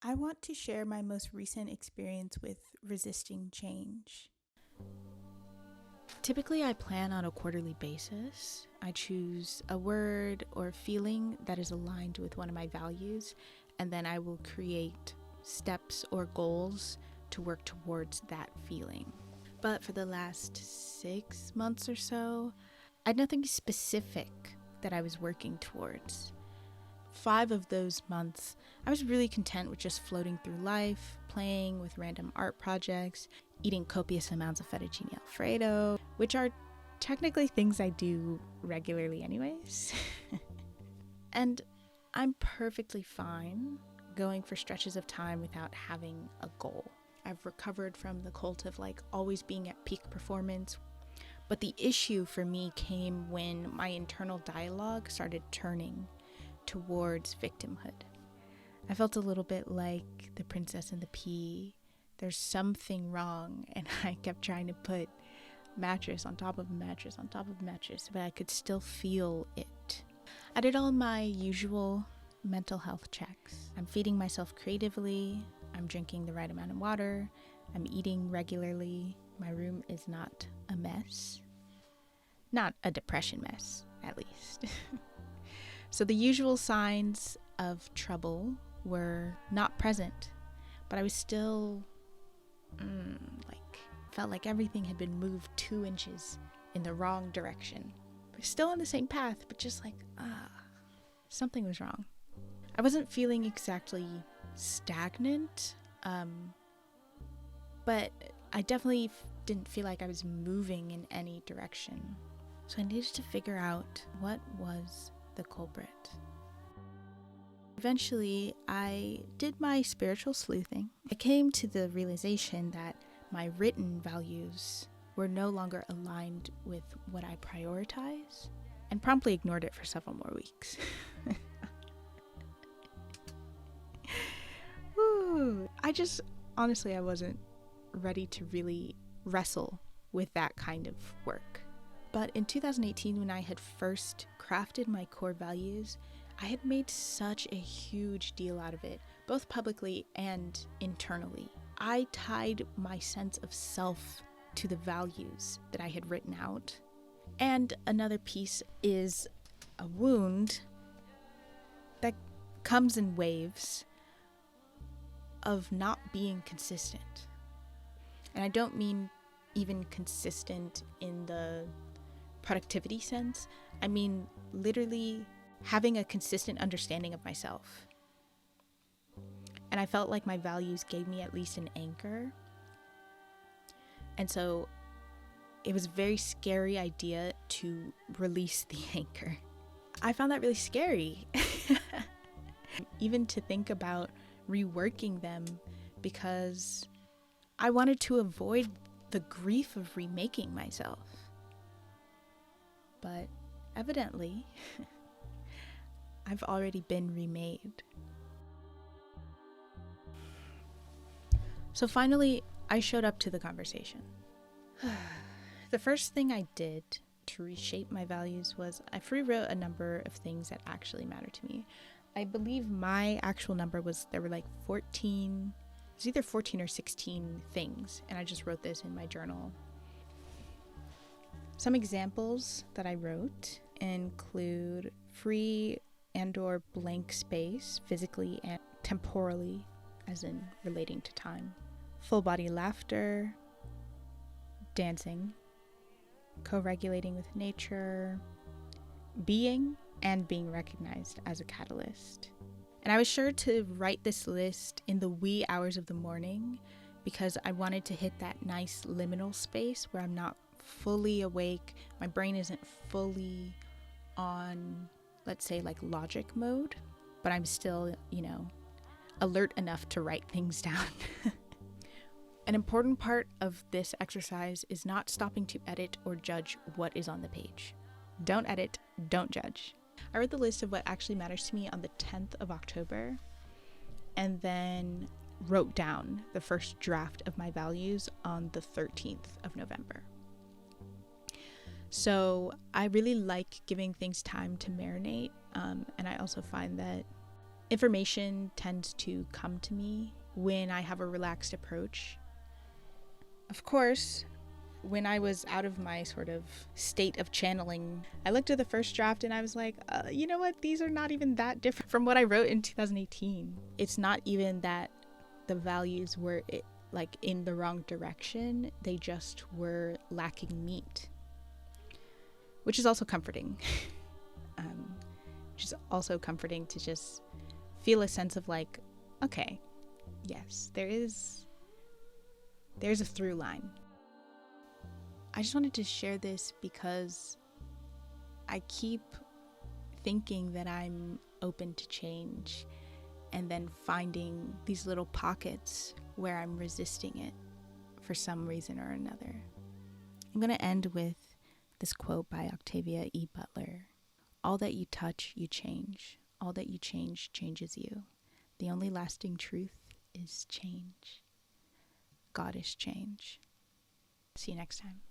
I want to share my most recent experience with resisting change. Typically, I plan on a quarterly basis. I choose a word or feeling that is aligned with one of my values, and then I will create steps or goals to work towards that feeling. But for the last 6 months or so, I had nothing specific that I was working towards. 5 of those months, I was really content with just floating through life, playing with random art projects, eating copious amounts of fettuccine alfredo, which are technically things I do regularly anyways. And I'm perfectly fine going for stretches of time without having a goal. I've recovered from the cult of always being at peak performance. But the issue for me came when my internal dialogue started turning towards victimhood. I felt a little bit like the princess and the pea. There's something wrong, and I kept trying to put mattress on top of mattress on top of mattress, but I could still feel it. I did all my usual mental health checks. I'm feeding myself creatively, I'm drinking the right amount of water, I'm eating regularly, my room is not a mess. Not a depression mess, at least. So the usual signs of trouble were not present, but I was still, felt like everything had been moved 2 inches in the wrong direction. We're still on the same path, but just something was wrong. I wasn't feeling exactly stagnant, but I definitely didn't feel like I was moving in any direction. So I needed to figure out what was the culprit. Eventually, I did my spiritual sleuthing. I came to the realization that my written values were no longer aligned with what I prioritize, and promptly ignored it for several more weeks. Honestly, I wasn't ready to really wrestle with that kind of work. But in 2018, when I had first crafted my core values, I had made such a huge deal out of it, both publicly and internally. I tied my sense of self to the values that I had written out. And another piece is a wound that comes in waves of not being consistent. And I don't mean even consistent in the productivity sense. I mean literally having a consistent understanding of myself. And I felt like my values gave me at least an anchor. And so it was a very scary idea to release the anchor. I found that really scary. Even to think about reworking them, because I wanted to avoid the grief of remaking myself. But evidently, I've already been remade. So finally, I showed up to the conversation. The first thing I did to reshape my values was I rewrote a number of things that actually matter to me. I believe my actual number was, there were 14, it was either 14 or 16 things, and I just wrote this in my journal. Some examples that I wrote include free and/or blank space, physically and temporally, as in relating to time, full body laughter, dancing, co-regulating with nature, being and being recognized as a catalyst. And I was sure to write this list in the wee hours of the morning because I wanted to hit that nice liminal space where I'm not fully awake, my brain isn't fully on, let's say, logic mode, but I'm still, alert enough to write things down. An important part of this exercise is not stopping to edit or judge what is on the page. Don't edit, don't judge. I wrote the list of what actually matters to me on the 10th of October, and then wrote down the first draft of my values on the 13th of November. So I really like giving things time to marinate, and I also find that Information tends to come to me when I have a relaxed approach. Of course, when I was out of my sort of state of channeling, I looked at the first draft and I was like, you know what? These are not even that different from what I wrote in 2018. It's not even that the values were like in the wrong direction. They just were lacking meat, which is also comforting. Which is also comforting to just feel a sense of like, okay, yes, there's a through line. I just wanted to share this because I keep thinking that I'm open to change and then finding these little pockets where I'm resisting it for some reason or another. I'm going to end with this quote by Octavia E. Butler. All that you touch, you change. All that you change changes you. The only lasting truth is change. God is change. See you next time.